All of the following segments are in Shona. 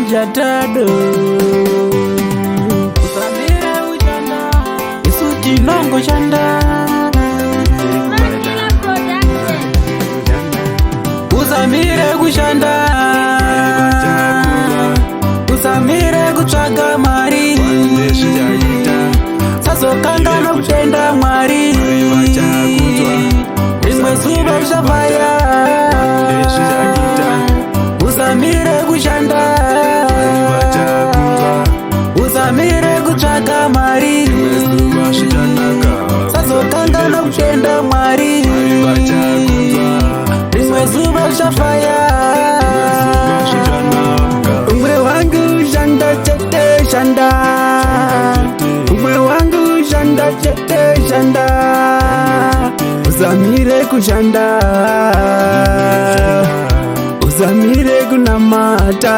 manja tado usamire kushanda isu tinongo shanda usamire kushanda usamire kutsvaga mari sazokangana kutenda Mwari rimwe zuva richafaya usamire kushanda usamire kutsvaga mari sazokangana kutenda Mwari rimwe zuva richafaya umwe wangu shanda chete shanda umwe wangu shanda chete shanda usamire kushanda usamire kunamata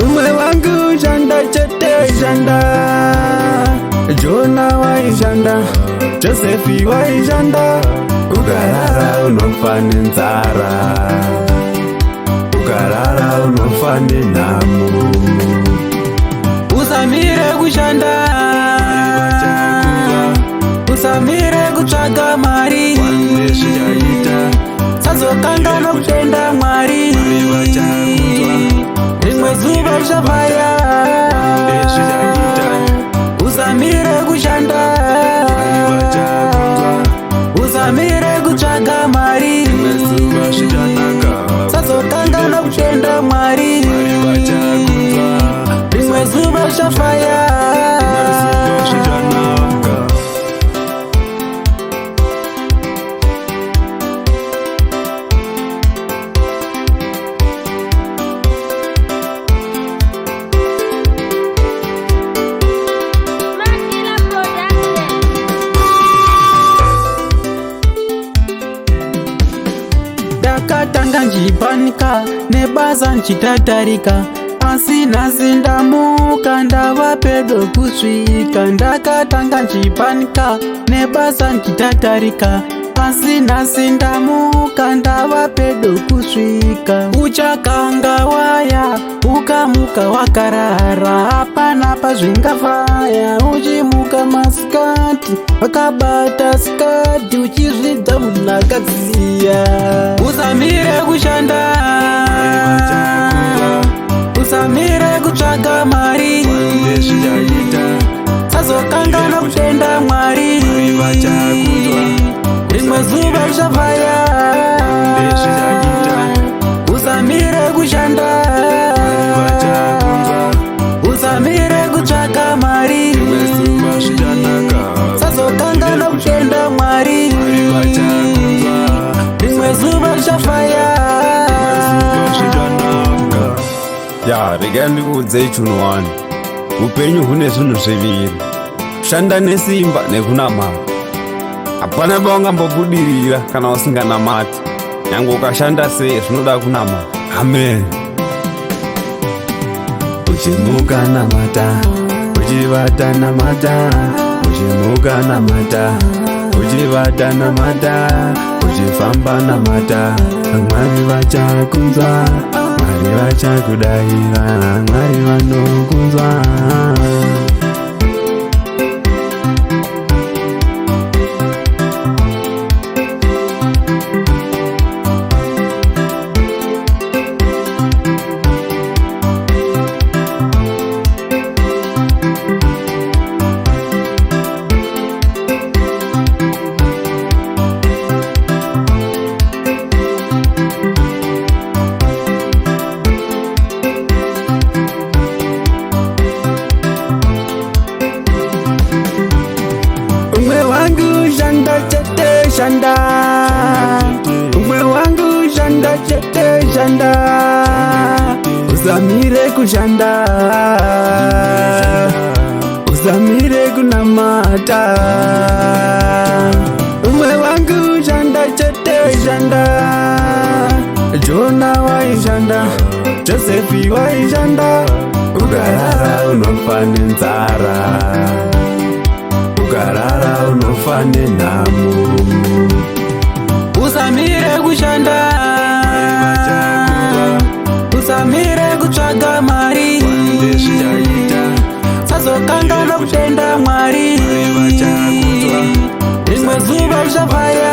umwe wangu shanda chete shanda Jona waishanda Josefi waishanda ukarara unofa nenzara ukarara unofa nenhamo usamire kushanda usamire kutsvaga mari sazokangana kutenda Mwari rimwe zuva richafaya usamire kushanda usamire kutsvaga mari sazokangana kutenda Mwari rimwe zuva richafaya ndakatanga njipanika nebasa nchitatarika asi nhasi ndamuka ndava pedo kusvika ndakatanga njipanika nebasa nchitatarika asi nhasi ndamuka ndava pedo kusvika uchakanga waya ukamuka wakarara hapana pazvingafaya uchimuka masikati wakabata sikati uchizvidza munhu akadziya usamire kushanda usamire kutsvaga mari sazokangana kutenda Mwari rimwe zuva richafaya usamire kushanda usamire kutsvaga mari sazokangana kutenda Mwari rimwe zuva richafaya regai ndikuudzei chinhu wani upenyu hune zvinhu zviviri kushanda nesimba nekunamata hapana paungambobudirira kana usinganamati nyange ukashanda sei zvinoda kunamata amen uchimuka namata uchivata namata uchimuka namata uchivata namata uchifamba namata Mwari vachakunzwa Mwari vachakudavira Mwari vanokunzwa shanda umwe wangu shanda chete shanda usamire kushanda usamire kunamata umwe wangu shanda chete shanda Jona waishanda Josefi waishanda ukarara unofa nenzara ukarara unofa nenhamo usamire kushanda usamire uchatenda Mwari, rimwe zuva uchavhaya